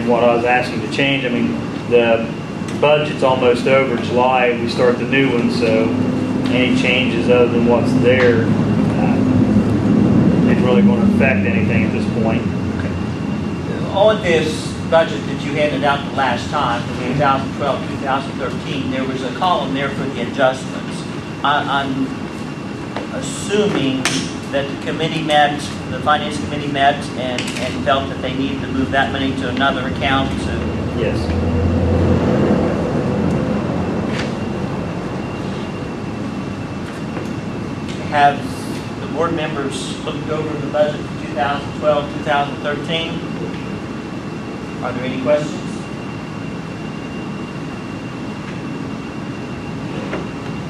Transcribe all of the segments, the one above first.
and what I was asking to change, I mean, the budget's almost over. July, we start the new one, so any changes other than what's there, it's really going to affect anything at this point. On this budget that you handed out the last time, for 2012, 2013, there was a column there for the adjustments. I'm assuming that the committee met, the finance committee met, and felt that they needed to move that money to another account to... Yes. Have the board members looked over the budget for 2012, 2013? Are there any questions?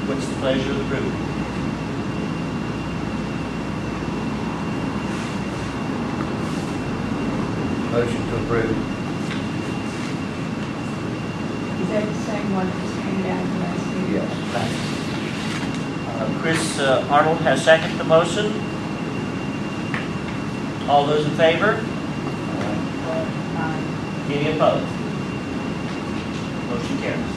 What's the pleasure of the group? Motion to approve. Is that the same one that was handed out last week? Yes. Chris Arnold has seconded the motion. All those in favor? Any opposed? Motion carries.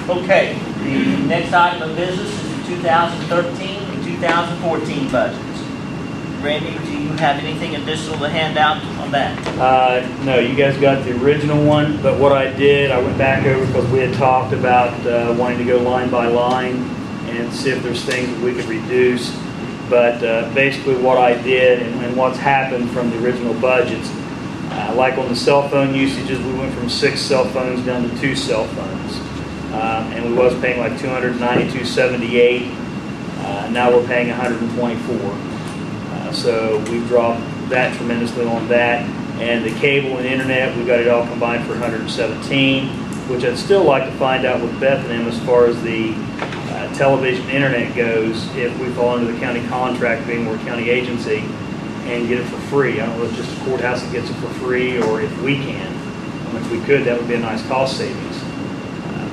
Okay, the next item of business is the 2013 and 2014 budgets. Randy, do you have anything additional to hand out on that? No, you guys got the original one, but what I did, I went back over because we had talked about wanting to go line by line and see if there's things that we could reduce. But basically what I did and what's happened from the original budgets, like on the cell phone usages, we went from 6 cell phones down to 2 cell phones. And we was paying like $292.78. Now we're paying $124. So we've dropped that tremendously on that. And the cable and internet, we got it all combined for $117, which I'd still like to find out with Beth and them as far as the television internet goes, if we fall under the county contract being we're a county agency, and get it for free. I don't know if it's just the courthouse that gets it for free or if we can. If we could, that would be a nice cost savings.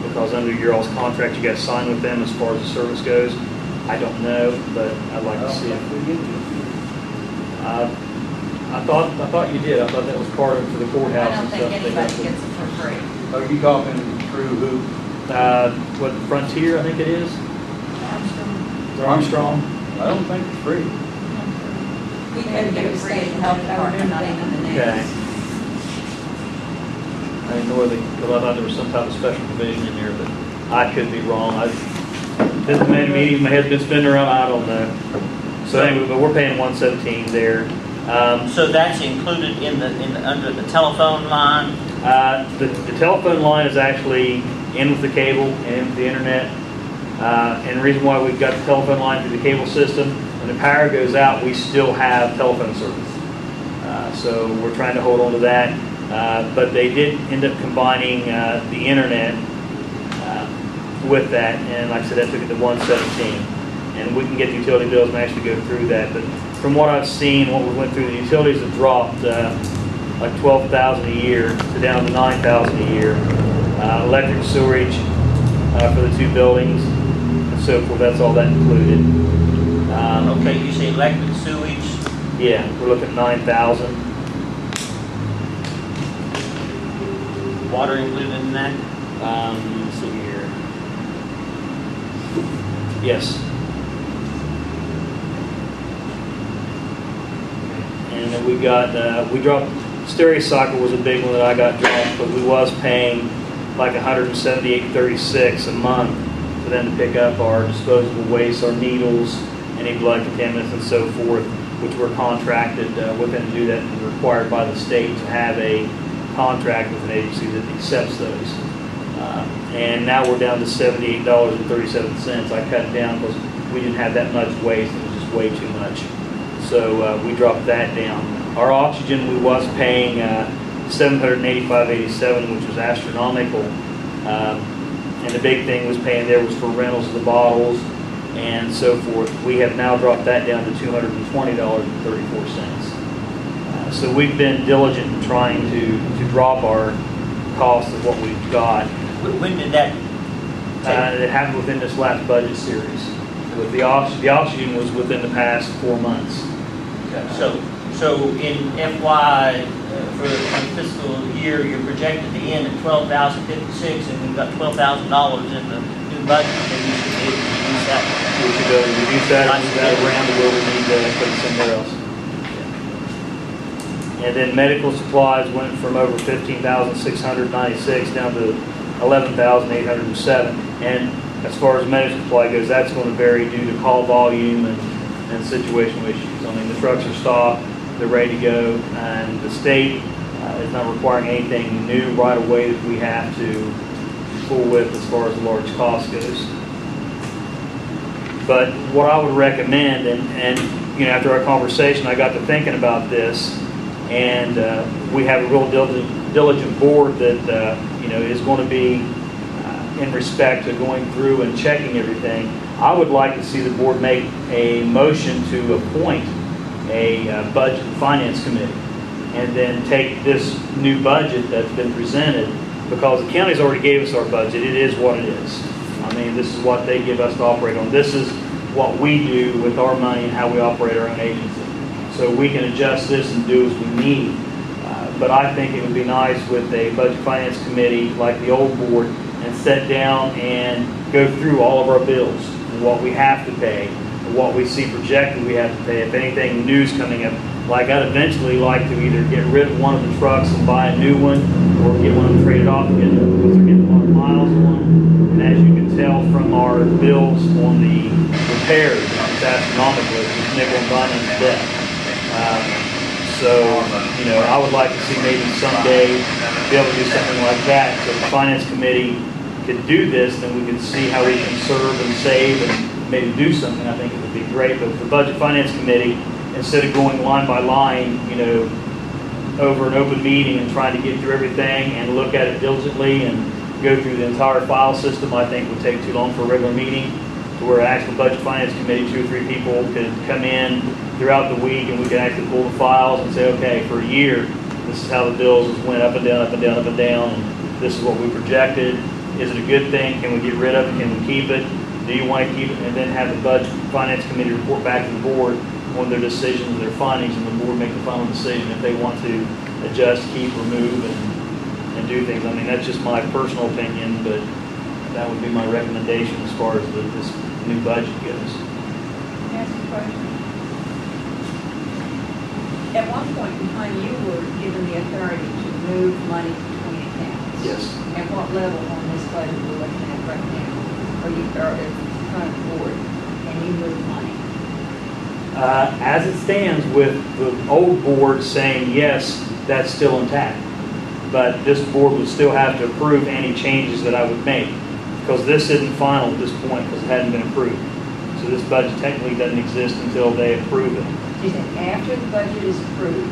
Because under your all's contract, you got to sign with them as far as the service goes. I don't know, but I'd like to see it. I thought you did. I thought that was part of it for the courthouse. I don't think anybody gets it for free. Are you talking through who? What, Frontier, I think it is? Armstrong. I don't think it's free. We couldn't get it free at the health department, not even the news. Okay. I didn't know whether, because I thought there was some type of special provision in there, but I could be wrong. This many meetings, my head's been spinning around, I don't know. So anyway, but we're paying $117 there. So that's included under the telephone line? The telephone line is actually in with the cable and in with the internet. And the reason why we've got the telephone line through the cable system, when the power goes out, we still have telephone service. So we're trying to hold on to that. But they did end up combining the internet with that, and like I said, that took it to $117. And we can get the utility bills and actually go through that. But from what I've seen, what we went through, the utilities have dropped like $12,000 a year to down to $9,000 a year. Electric, sewerage for the 2 buildings, and so forth. That's all that included. Okay, you say electric, sewage? Yeah, we're looking at $9,000. Water included in that? Let's see here. Yes. And then we got, we dropped, stereo cycle was a big one that I got dropped, but we was paying like $178.36 a month for them to pick up our disposable waste, our needles, any blood contaminants and so forth, which we're contracted with them to do that and required by the state to have a contract with an agency that accepts those. And now we're down to $78.37. I cut it down because we didn't have that much waste. It was just way too much. So we dropped that down. Our oxygen, we was paying $785.87, which was astronomical. And the big thing was paying there was for rentals of the bottles and so forth. We have now dropped that down to $220.34. So we've been diligent in trying to drop our cost of what we've got. When did that It happened within this last budget series. With the oxygen was within the past 4 months. So in FY for the fiscal year, you're projected to end at 12,056, and we've got $12,000 in the new budget, then you should be able to use that. We should go reduce that and move that around to where we need to put it somewhere else. And then medical supplies went from over 15,696 down to 11,807. And as far as medical supply goes, that's going to vary due to call volume and situational issues. I mean, the trucks are stocked, they're ready to go, and the state is not requiring anything new right away that we have to fool with as far as the large cost goes. But what I would recommend, and you know, after our conversation, I got to thinking about this, and we have a real diligent board that you know, is going to be in respect to going through and checking everything. I would like to see the board make a motion to appoint a budget and finance committee, and then take this new budget that's been presented, because the county's already gave us our budget. It is what it is. I mean, this is what they give us to operate on. This is what we do with our money and how we operate our own agency. So we can adjust this and do as we need. But I think it would be nice with a budget finance committee like the old board, and sit down and go through all of our bills, what we have to pay, what we see projected we have to pay. If anything new's coming up, like I'd eventually like to either get rid of one of the trucks and buy a new one, or get one of them traded off again, because they're getting a lot of miles on them. And as you can tell from our bills on the repairs, it's astronomical. It's nickel and dime to death. So, you know, I would like to see maybe someday be able to do something like that. So if the finance committee could do this, then we could see how we can serve and save and maybe do something. I think it would be great. But the budget finance committee, instead of going line by line, you know, over an open meeting and trying to get through everything and look at it diligently and go through the entire file system, I think would take too long for a regular meeting. To where an actual budget finance committee, 2 or 3 people could come in throughout the week, and we could actually pull the files and say, okay, for a year, this is how the bills went up and down, up and down, up and down, and this is what we projected. Is it a good thing? Can we get rid of it? Can we keep it? Do you want to keep it? And then have the budget finance committee report back to the board on their decisions, their findings, and the board make the final decision if they want to adjust, keep, remove, and do things. I mean, that's just my personal opinion, but that would be my recommendation as far as this new budget goes. Can I ask a question? At one point in time, you were given the authority to move money between accounts. Yes. At what level on this budget we're looking at right now? Or you are in front of the board and you move money? As it stands, with the old board saying yes, that's still intact. But this board would still have to approve any changes that I would make, because this isn't final at this point because it hadn't been approved. So this budget technically doesn't exist until they approve it. You said after the budget is approved,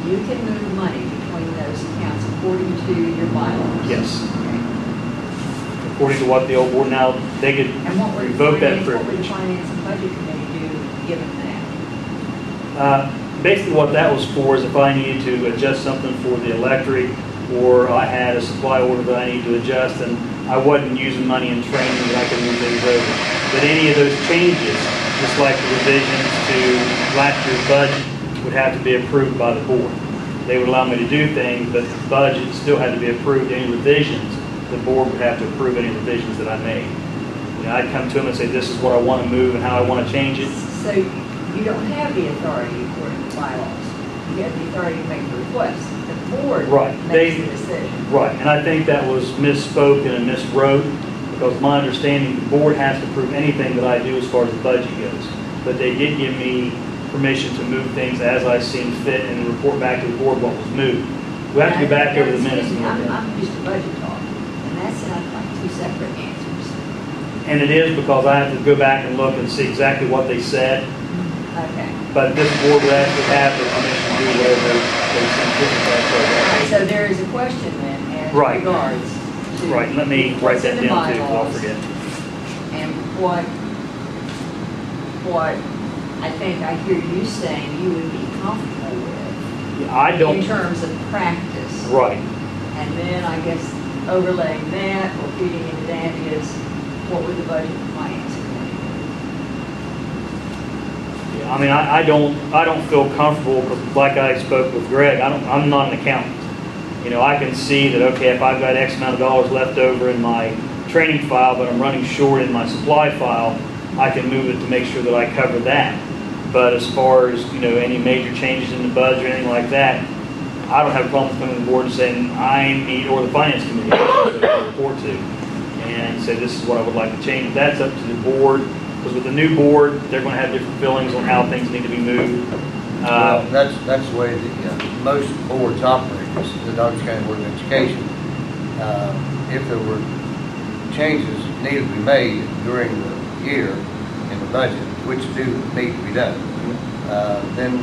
you can move money between those accounts according to your bylaws? Yes. Okay. According to what the old board, now they could And what would revoke that what would the privilege. finance and budget committee do given that? Basically what that was for is if I needed to adjust something for the electric, or I had a supply order that I needed to adjust, and I wasn't using money in training, that I could move things over. But any of those changes, just like the revisions to last year's budget, would have to be approved by the board. They would allow me to do things, but the budget still had to be approved. Any revisions, the board would have to approve any revisions that I made. You know, I'd come to them and say, this is what I want to move and how I want to change it. So you don't have the authority according to bylaws. You have the authority to make the request. The board Right. makes the decision. Right, and I think that was misspoken and miswrote, because my understanding, the board has to approve anything that I do as far as the budget goes. But they did give me permission to move things as I seen fit and report back to the board what was moved. We have to go back over the minutes and look at it. I'm used to budget talk, and that sounds like 2 separate answers. And it is, because I have to go back and look and see exactly what they said. Okay. But this board would actually have the permission to do whatever they see fit. All right, so there is a question then as Right. regards to. Right, let me write what's in that the down too, 'cause I'll bylaws forget. And what I think I hear you saying you would be comfortable with I in don't, terms of practice. right. And then I guess overlaying that or feeding into that is what would the budget and finance committee do? Yeah, I mean, I don't feel comfortable, because like I spoke with Greg, I'm not an accountant. You know, I can see that, okay, if I've got X amount of dollars left over in my training file, but I'm running short in my supply file, I can move it to make sure that I cover that. But as far as, you know, any major changes in the budget or anything like that, I don't have a problem coming to the board and saying, I need, or the finance committee, to report to, and say, this is what I would like to change. That's up to the board, because with the new board, they're going to have different feelings on how things need to be moved. Well, that's the way that most boards operate, is the Doddrige County Board of Education. If there were changes needed to be made during the year in the budget, which do need to be done, then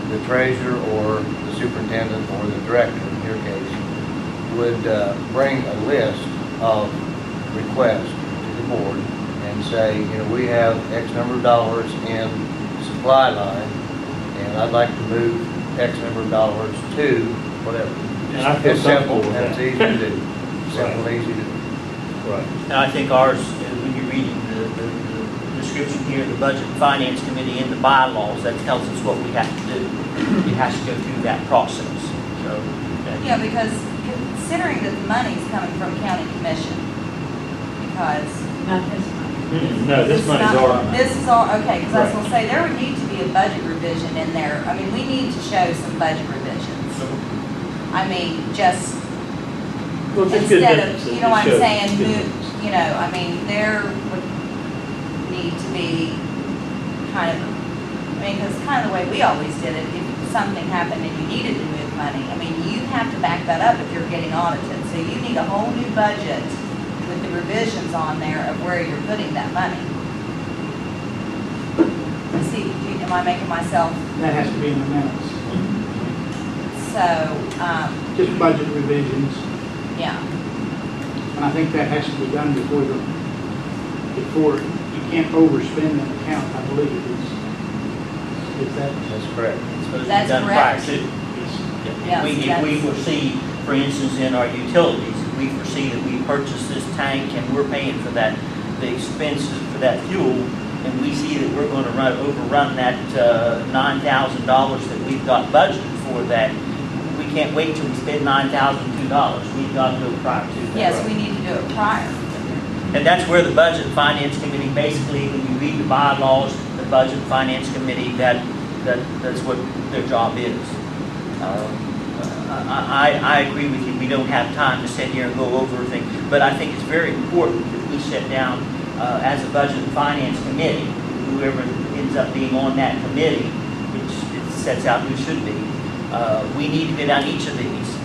the treasurer or the superintendent or the director, in your case, would bring a list of requests to the board and say, you know, we have X number of dollars in supply line, and I'd like to move X number of dollars to whatever. And I feel It's simple, comfortable with and it's that. easy to do. Simple and easy to do. Right. And I think ours, when you're reading the description here, the Budget and Finance Committee and the bylaws, that tells us what we have to do. It has to go through that process, so. Yeah, because considering that the money's coming from county commission, because. Not this month. No, this money's not- our. This is all, okay, because I was Right. gonna say, there would need to be a budget revision in there. I mean, we need to show some budget revisions. I mean, just Well, it's a good instead difference. of, you know what I'm It shows saying, good move, difference. you know, I mean, there would need to be kind of, I mean, because kind of the way we always did it, if something happened and you needed to move money, I mean, you have to back that up if you're getting audited. So you need a whole new budget with the revisions on there of where you're putting that money. See, am I making myself, That has to be in the minutes. so, Just budget revisions, yeah. and I think that has to be done before you can't overspend an account, I believe it is. Is that? That's correct. It's supposed to be That's done prior correct. to. Yes, If we that's- foresee, for instance, in our utilities, if we foresee that we purchase this tank and we're paying for that, the expenses for that fuel, and we see that we're gonna overrun that, $9,000 that we've got budgeted for that, we can't wait till we spend $9,002. We've got to do it prior to that. Yes, we need to do it prior. And that's where the Budget and Finance Committee, basically, when you read the bylaws, the Budget and Finance Committee, that's what their job is. I agree with you, we don't have time to sit here and go over everything, but I think it's very important that we sit down as a Budget and Finance Committee, whoever ends up being on that committee, which it sets out who should be. We need to get down each of these.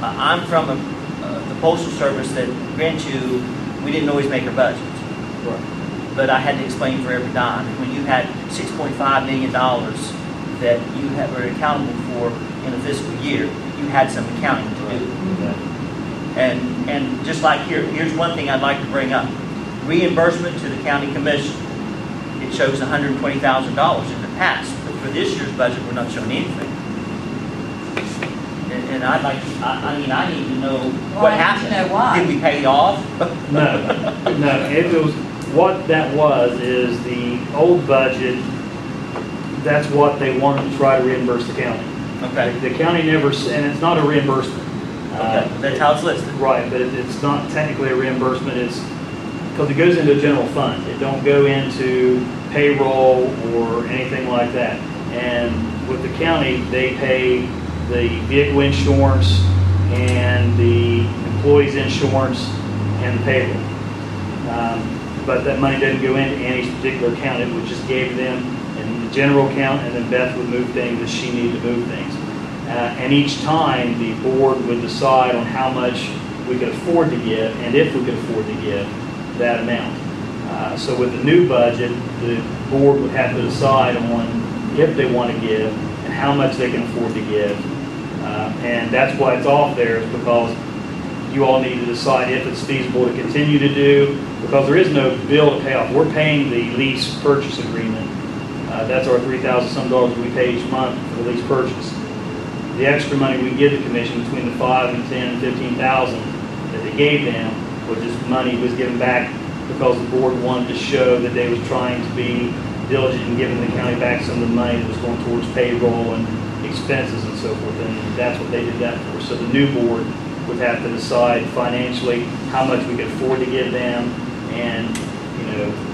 I'm from the Postal Service that, grant you, we didn't always make our budgets. Right. But I had to explain for every dime. When you had $6.5 million that you were accountable for in a fiscal year, you had some accounting to do. And just like here's one thing I'd like to bring up. Reimbursement to the county commission. It shows $120,000 in the past, but for this year's budget, we're not showing anything. And I'd like, I mean, I need to know Well, what I need to happened. know why. Did we pay off? No, it was, what that was is the old budget, that's what they wanted to try to reimburse the county. Okay, The county never, and it's not a reimbursement. okay, that's how it's listed. Right, but it's not technically a reimbursement, it's, because it goes into a general fund. It don't go into payroll or anything like that. And with the county, they pay the vehicle insurance and the employee's insurance and the payroll. But that money doesn't go into any particular account, it would just give them in the general account, and then Beth would move things as she needed to move things. And each time, the board would decide on how much we could afford to give, and if we could afford to give that amount. So with the new budget, the board would have to decide on if they want to give and how much they can afford to give. And that's why it's off there, is because you all need to decide if it's feasible to continue to do, because there is no bill to pay off. We're paying the lease purchase agreement. That's our $3,000 some dollars we pay each month for the lease purchase. The extra money we give the commission, between the 5 and 10 and 15,000 that they gave them, was just money was given back because the board wanted to show that they was trying to be diligent in giving the county back some of the money that was going towards payroll and expenses and so forth, and that's what they did that for. So the new board would have to decide financially how much we could afford to give them, and,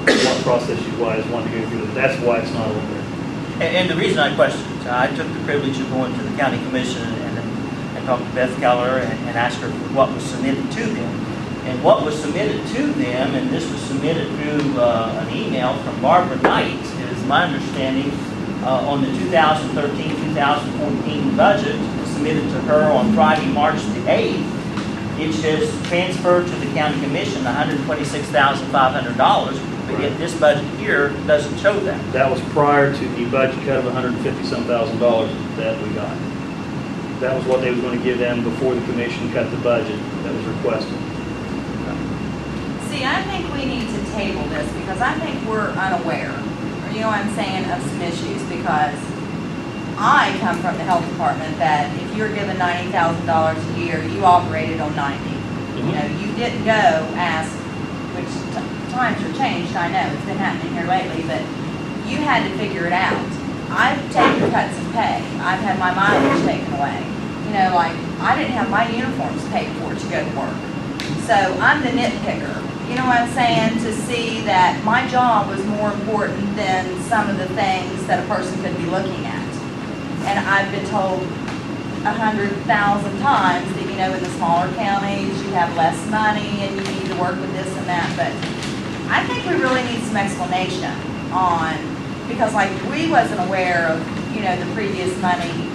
what process-wise wanted to go through. That's why it's not on there. And the reason I questioned, I took the privilege of going to the county commission and talked to Beth Keller and asked her what was submitted to them. And what was submitted to them, and this was submitted through an email from Barbara Knight, is my understanding, on the 2013-2014 budget submitted to her on Friday, March the 8th. It says transfer to the county commission $126,500, but yet this budget here doesn't show that. That was prior to the budget cut of $150-some thousand that we got. That was what they was going to give them before the commission cut the budget that was requested. See, I think we need to table this because I think we're unaware, or you know what I'm saying, of some issues, because I come from the health department that if you're given $90,000 a year, you operated on 90. You didn't go ask, which times are changed, I know, it's been happening here lately, but you had to figure it out. I've taken cuts in pay. I've had my mileage taken away. Like, I didn't have my uniforms paid for to go to work. So I'm the nitpicker. You know what I'm saying? To see that my job was more important than some of the things that a person could be looking at. And I've been told 100,000 times that, in the smaller counties, you have less money and you need to work with this and that. But I think we really need some explanation on, because like we wasn't aware of, the previous money,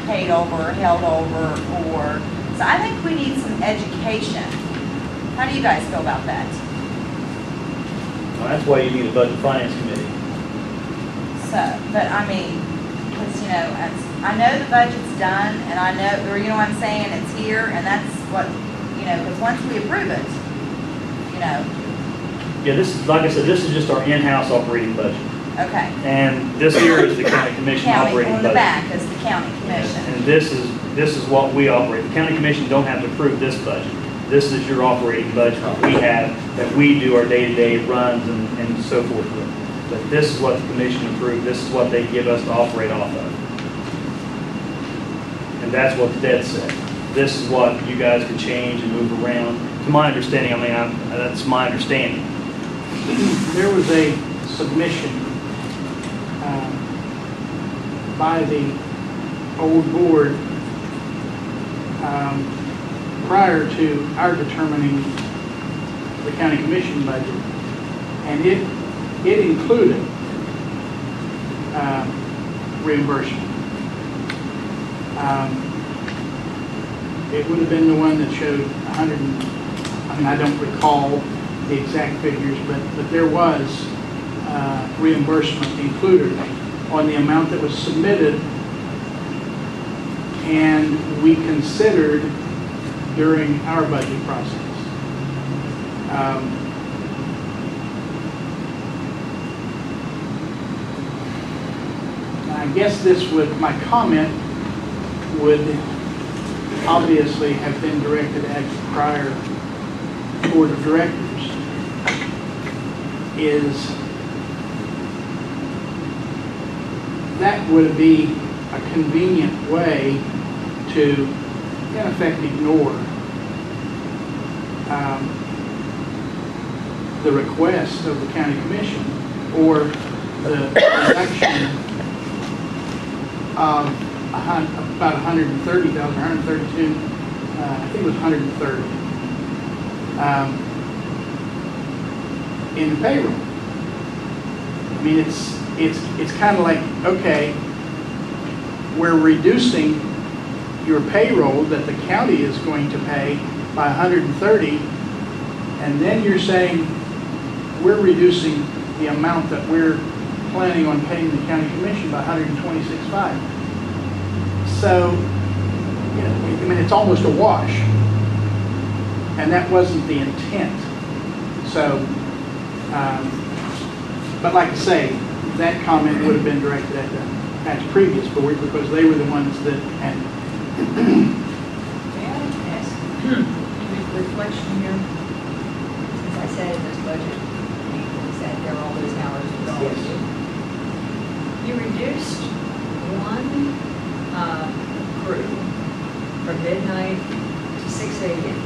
paid over, held over, or, so I think we need some education. How do you guys feel about that? Well, that's why you need a budget finance committee. So, but I mean, because, I know the budget's done, and I know, or what I'm saying, it's here, and that's what, because once we approve it, Yeah, this is, like I said, this is just our in-house operating budget. okay. And this here is the county commission County, operating on the budget. back is the county commission. And this is what we operate. The county commission don't have to approve this budget. This is your operating budget that we have, that we do our day-to-day runs and so forth with. But this is what the commission approved, this is what they give us to operate off of. And that's what the debt said. This is what you guys can change and move around. To my understanding, that's my understanding. There was a submission by the old board prior to our determining the county commission budget, and it included reimbursement. It would have been the one that showed 100, I don't recall the exact figures, but there was reimbursement included on the amount that was submitted and we considered during our budget process. I guess my comment would obviously have been directed at the prior board of directors, is that would be a convenient way to, in effect, ignore the request of the county commission or the reduction of about 130,000, 132, I think it was 130 in the payroll. I mean, it's kind of like, okay, we're reducing your payroll that the county is going to pay by 130, and then you're saying we're reducing the amount that we're planning on paying the county commission by 126.5. So, it's almost a wash, and that wasn't the intent. So, but like I say, that comment would have been directed at the previous board because they were the ones that had. May I ask a reflection here? Since I said in this budget, meeting, we said there were all those hours for you. You reduced one crew from midnight to 6 a.m.,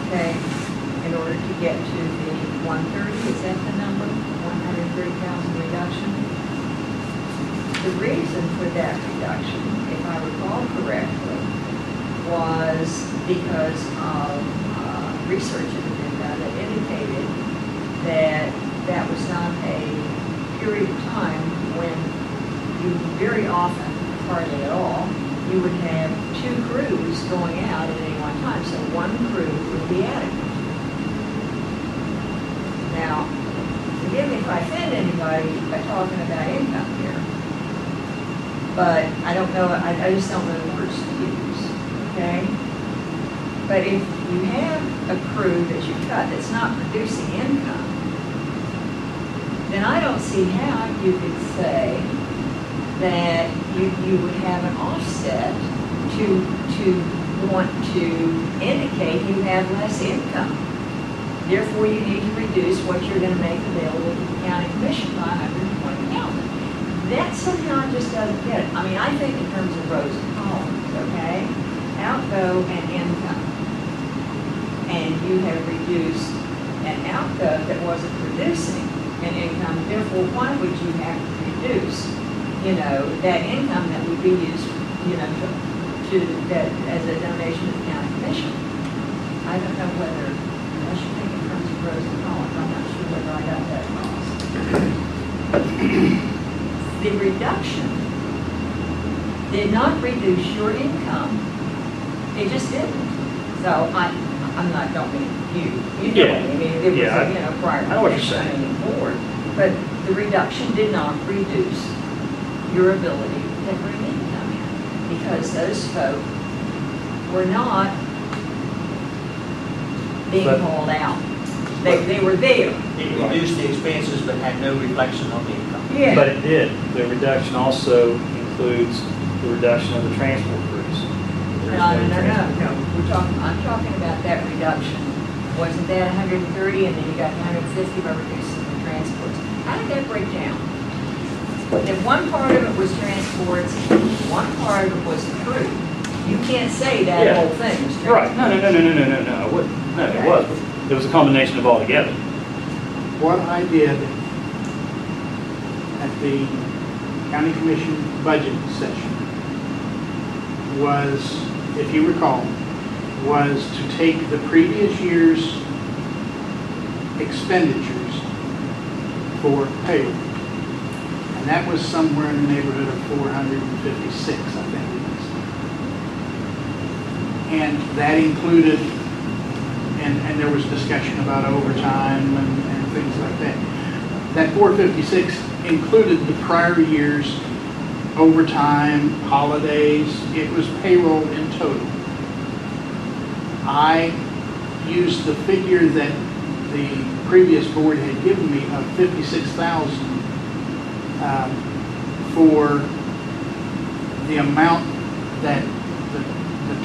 okay, in order to get to the 130, is that the number? 130,000 reduction? The reason for that reduction, if I recall correctly, was because of research that had been done that indicated that that was not a period of time when you very often, hardly at all, you would have two crews going out at any one time, so one crew would be adequate. Now, forgive me if I offend anybody by talking about income here, but I don't know, I just don't know the words to use, okay? But if you have a crew that you cut that's not producing income, then I don't see how you could say that you would have an offset to want to indicate you have less income. Therefore, you need to reduce what you're going to make available to the county commission by 120,000. That somehow just doesn't get it. I mean, I think in terms of rows and columns, okay? Outgo and income. And you have reduced an outgo that wasn't producing an income. Therefore, why would you have to reduce, that income that would be used, to that as a donation to the county commission? I don't know whether, I should think in terms of rows and columns. I'm not sure whether I got that across. The reduction did not reduce your income. It just didn't. So I'm not, don't mean you. You know what I mean. It was, prior I know what you're to saying. coming forward. But the reduction did not reduce your ability to bring income in because those folk were not being called out. They were there. It reduced the expenses but had no reflection on the income. Yeah. But it did. The reduction also includes the reduction of the transport crews. There's No. I'm talking about that reduction. Wasn't that 130 and then you got 150 by reducing the transports? How did that break down? If one part of it was transports, one part of it was the crew. You can't say that Yeah. whole thing was transport. Right. No, I wouldn't. No, it was. It was a combination of all together. What I did at the county commission budget session was, if you recall, was to take the previous year's expenditures for payroll. And that was somewhere in the neighborhood of 456, I think it is. And that included, and there was discussion about overtime and things like that. That 456 included the prior year's overtime, holidays. It was payroll in total. I used the figure that the previous board had given me of 56,000 for the amount that the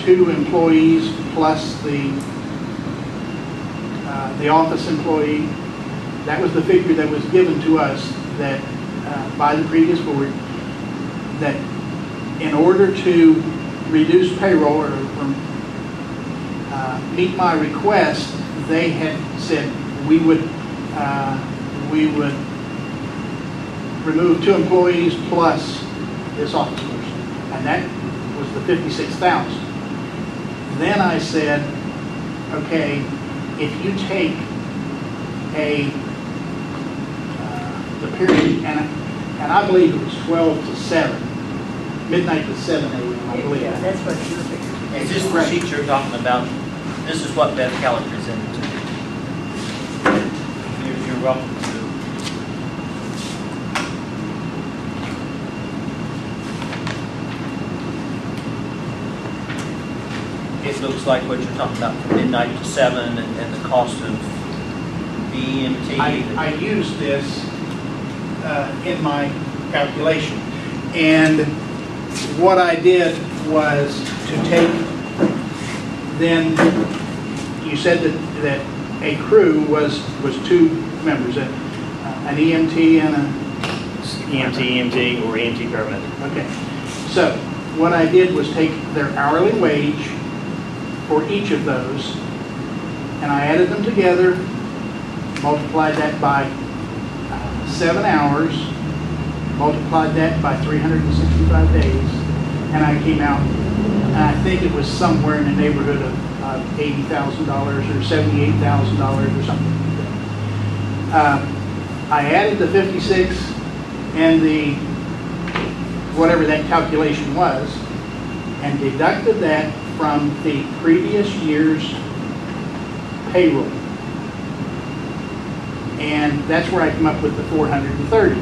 two employees plus the office employee. That was the figure that was given to us that by the previous board, that in order to reduce payroll or meet my request, they had said we would remove two employees plus this office person, and that was the 56,000. Then I said, okay, if you take the period, and I believe it was 12 to 7, midnight to 7 a.m. I believe. Yeah, that's what you're figuring. Is this the sheet you're talking about? This is what Beth Keller presented to you. You're welcome to. It looks like what you're talking about from midnight to 7 and the cost of EMT. I used this in my calculation. And what I did was to take, then you said that a crew was two members, an EMT and EMT, or EMT paramedic. Okay, so what I did was take their hourly wage for each of those, and I added them together, multiplied that by 7 hours, multiplied that by 365 days, and I came out, and I think it was somewhere in the neighborhood of $80,000 or $78,000 or something. I added the 56 and the, whatever that calculation was, and deducted that from the previous year's payroll. And that's where I come up with the 430.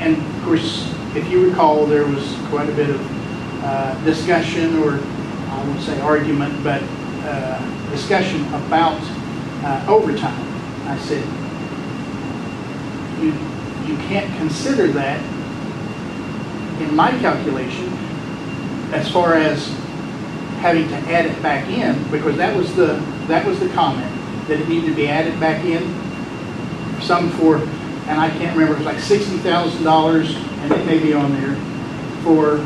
And of course, if you recall, there was quite a bit of discussion, or I won't say argument, but discussion about overtime. I said, you can't consider that in my calculation as far as having to add it back in, because that was the comment, that it needed to be added back in. Some for, and I can't remember, it was like $60,000, and it may be on there, for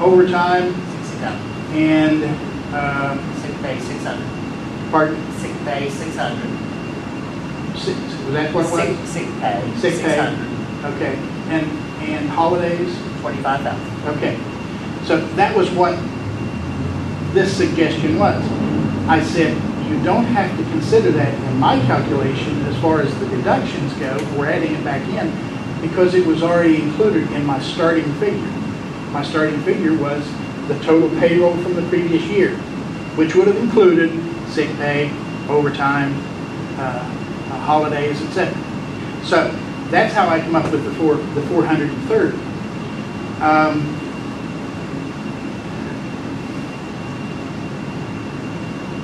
overtime and Sick pay, 600. pardon, Sick pay, 600. was that what it was? Sick pay, Sick pay. 600. Okay, and holidays? 25,000. Okay, so that was what this suggestion was. I said, you don't have to consider that in my calculation as far as the deductions go. We're adding it back in because it was already included in my starting figure. My starting figure was the total payroll from the previous year, which would have included sick pay, overtime, holidays, etc. So that's how I come up with the 430.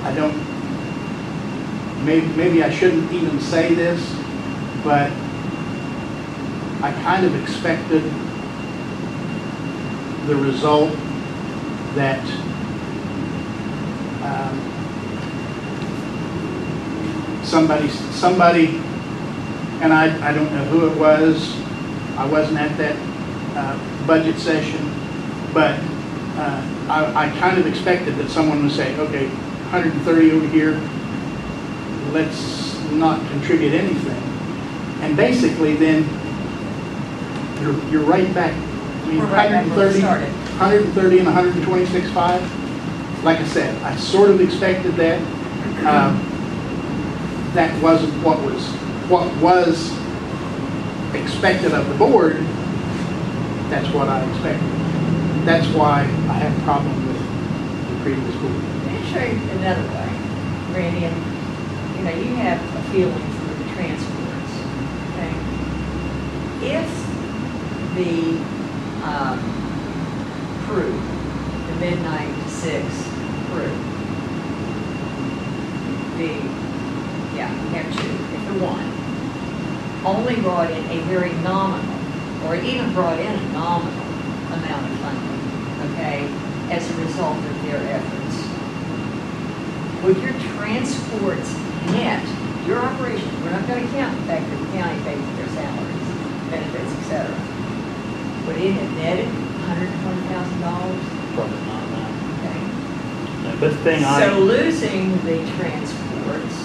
I don't, maybe I shouldn't even say this, but I kind of expected the result that somebody, and I don't know who it was, I wasn't at that budget session, but I kind of expected that someone would say, okay, 130 over here, let's not contribute anything. And basically then, you're right back. I mean, We're right back where we started. 130 and 126.5. Like I said, I sort of expected that. That wasn't what was expected of the board. That's what I expected. That's why I have a problem with the previous board. Let me show you another way, Randy, and, you have a feeling for the transports, okay? If the crew, the midnight to 6 crew, we have 2, if the one, only brought in a very nominal, or even brought in a nominal amount of funding, okay, as a result of their efforts, would your transports net, your operation, we're not going to count the fact that the county pays their salaries, benefits, etc. Would it have netted $120,000? Probably not, no. Okay. No, but the thing So losing the transports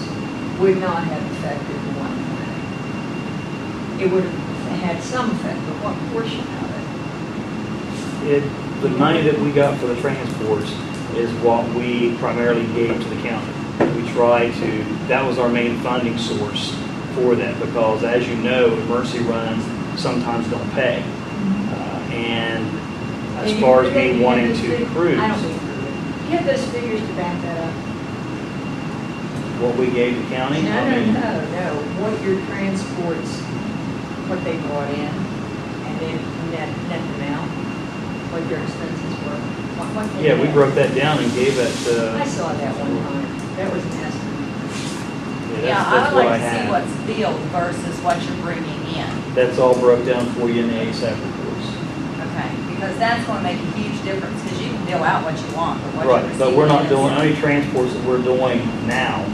would not have affected the 120. It would have had some effect, but what portion of it? the money that we got for the transports is what we primarily gave to the county. We tried to, that was our main funding source for that, because as you know, emergency runs sometimes don't pay. And as far as me wanting to cruise, I don't think you have those figures to back that up. what we gave the county. No. I mean, What your transports, what they brought in, and then net them out, what your expenses were. What they Yeah, we had. broke that down and gave it, I saw that one time. That was an estimate. Yeah, I that's would what I like to see had. what's billed versus what you're bringing in. That's all broke down for you in the ASAP reports. Okay, because that's gonna make a huge difference, because you can bill out what you want, but what you're Right, but we're not receiving doing, is- only transports that we're doing now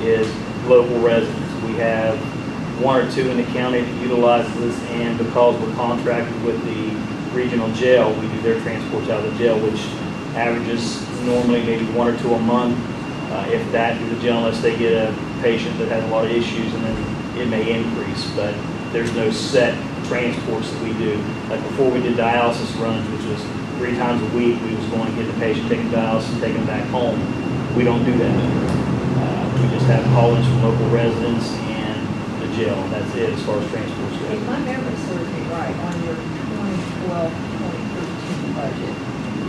is local residents. We have one or two in the county that utilize this, and because we're contracted with the regional jail, we do their transports out of the jail, which averages normally maybe one or two a month, if that, through the jail, unless they get a patient that has a lot of issues, and then it may increase, but there's no set transports that we do. Like before we did dialysis runs, which was 3 times a week, we was going to get the patient taken to dialysis and taking them back home. We don't do that anymore. We just have call-ins from local residents and the jail, and that's it as far as transports go. If my memory serves me right, on your 2012, 2013 budget,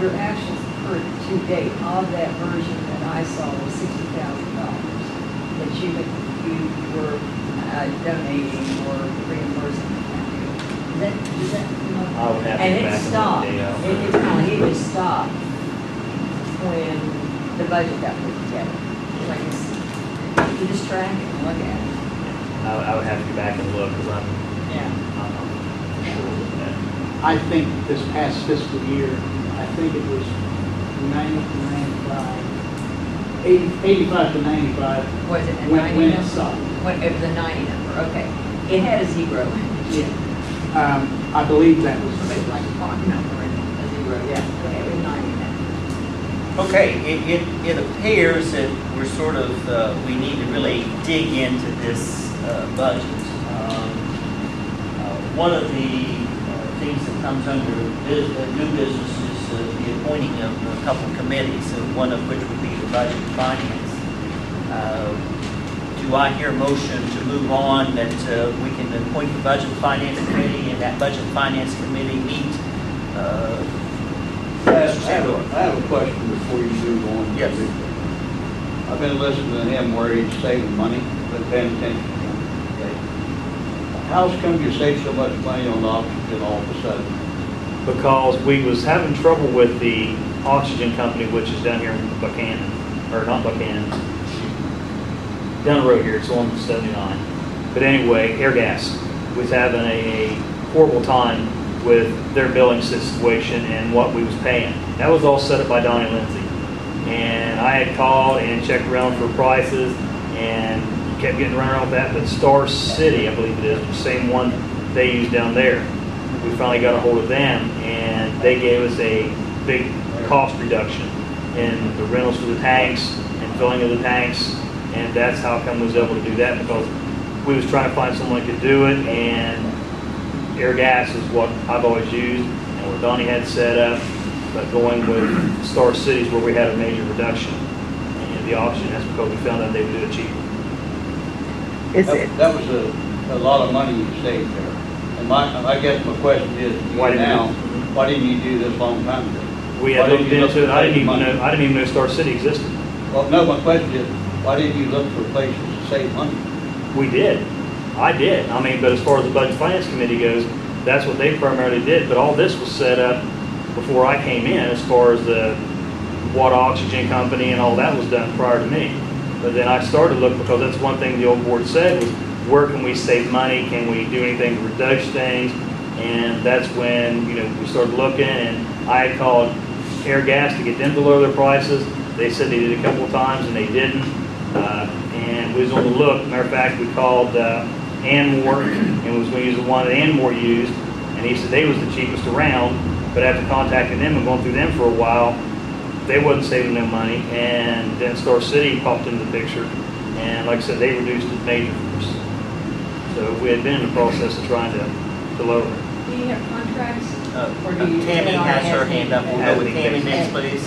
your actual per to date of that version that I saw was $60,000 that you were donating or reimbursing the county. Is that? I would have to And go it back and stopped, look at it just stopped when the budget got put together. Like you just track it and look at it. I would have to go back and look, because Yeah. I'm not sure of that. I think this past fiscal year, I think it was 90 to 95, 85 to 95, Was it a when 90 when it number? stopped. When, it was a 90 number, okay. It had a zero. Yeah. I believe that was. It was like a clock number and a zero, yeah. Okay, it was 90 then. Okay, it appears that we're sort of, we need to really dig into this budget. One of the things that comes under new business is the appointing of a couple committees, one of which would be the budget and finance. Do I hear a motion to move on that we can appoint the budget and finance committee, and that budget and finance committee meet? I have a question before you move on. Yes. I've been listening to him where he's saving money, been paying attention to him. Okay. How's come you save so much money on oxygen all of a sudden? Because we was having trouble with the oxygen company, which is down here in Buchanan, or not Buchanan, down the road here, it's on 79. But anyway, Air Gas was having a horrible time with their billing situation and what we was paying. That was all set up by Donnie Lindsay. And I had called and checked around for prices and kept getting around with that, but Star City, I believe it is, the same one they use down there. We finally got a hold of them, and they gave us a big cost reduction in the rentals for the tanks and filling of the tanks, and that's how come we was able to do that, because we was trying to find someone that could do it, and Air Gas is what I've always used, and what Donnie had set up, but going with Star Cities where we had a major reduction in the auction, that's because we found out they would do it cheaper. That was a lot of money you saved there. And I guess my question is, Why didn't now, you- why didn't you do this a long time ago? We Why had didn't looked you look into it, for I didn't saving even money? know, I didn't even know Star City existed. Well, no, my question is, why didn't you look for places to save money? We did. I did. I mean, but as far as the Budget Finance Committee goes, that's what they primarily did. But all this was set up before I came in, as far as the water oxygen company and all that was done prior to me. But then I started to look, because that's one thing the old board said was, where can we save money? Can we do anything to reduce things? And that's when, we started looking, and I had called Air Gas to get them to lower their prices. They said they did a couple of times and they didn't. And we was on the look. Matter of fact, we called Anmore, and was going to use the one that Anmore used, and he said they was the cheapest around. But after contacting them and going through them for a while, they wasn't saving no money. And then Star City popped into the picture, and like I said, they reduced it major for us. So we had been in the process of trying to lower it. Do you have contracts? Or do you- Tammy has her hand up. We'll go with Tammy next, please.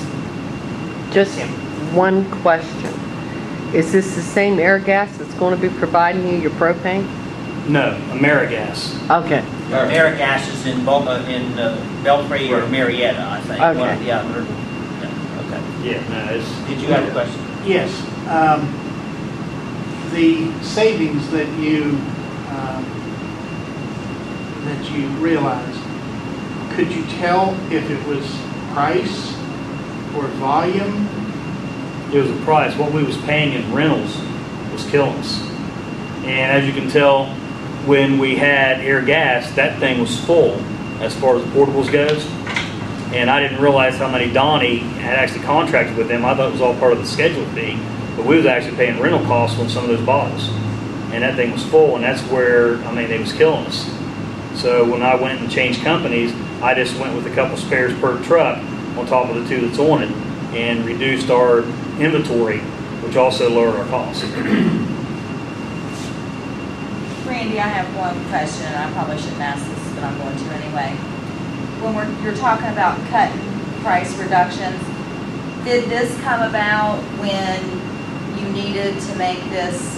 Just one question. Is this the same air gas that's going to be providing you your propane? No, Amerigas. Okay, AmeriGas is in Belfry or Marietta, I think. Okay. One- Yeah, okay. Yeah, no, it's. Did you have a question? Yes. The savings that you realized, could you tell if it was price or volume? It was a price. What we was paying in rentals was killing us. And as you can tell, when we had Air Gas, that thing was full. as far as portables goes. And I didn't realize how many Donnie had actually contracted with them. I thought it was all part of the schedule fee, but we was actually paying rental costs on some of those bottles. And that thing was full, and that's where, I mean, they was killing us. So when I went and changed companies, I just went with a couple spares per truck on top of the 2 that's on it, and reduced our inventory, which also lowered our costs. Randy, I have one question, and I probably shouldn't ask this, but I'm going to anyway. When you're talking about cutting price reductions, did this come about when you needed to make this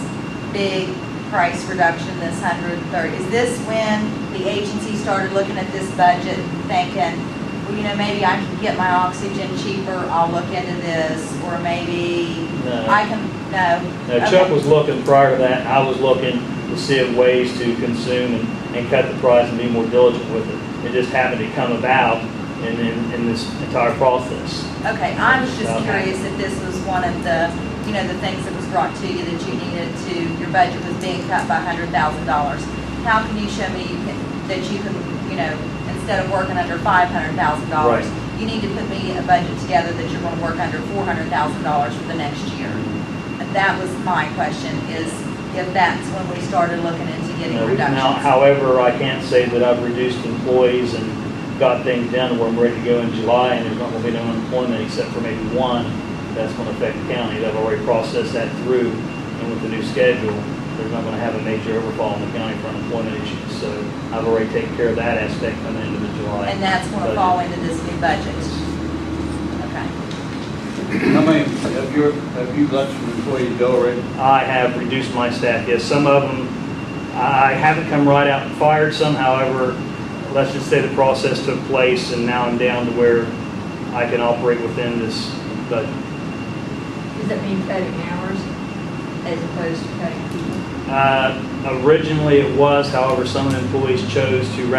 big price reduction, this 130? Is this when the agency started looking at this budget and thinking, well, you know, maybe I can get my oxygen cheaper, I'll look into this, or maybe No. I can, no? Now, Chuck was looking prior to that, and I was looking to see if ways to consume and cut the price and be more diligent with it. It just happened to come about in this entire process. Okay, I was just Okay. curious if this was one of the, you know, the things that was brought to you that you needed to, your budget was being cut by $100,000. How can you show me that you can, you know, instead of working under $500,000, Right. you need to put me a budget together that you're gonna work under $400,000 for the next year? And that was my question, is if that's when we started looking into getting Now, reductions. however, I can't say that I've reduced employees and got things done where I'm ready to go in July, and there's not gonna be no unemployment except for maybe one that's gonna affect the county. I've already processed that through, and with the new schedule, they're not gonna have a major overfall in the county for unemployment issues. So I've already taken care of that aspect coming into the July. And that's gonna budget. fall into this new budget? Okay. How many, have you let some employees go already? I have reduced my staff, yes. Some of them, I haven't come right out and fired some, however, let's just say the process took place and now I'm down to where I can operate within this budget. Does that mean cutting hours as opposed to cutting people? Originally it was, however, some employees chose to, rather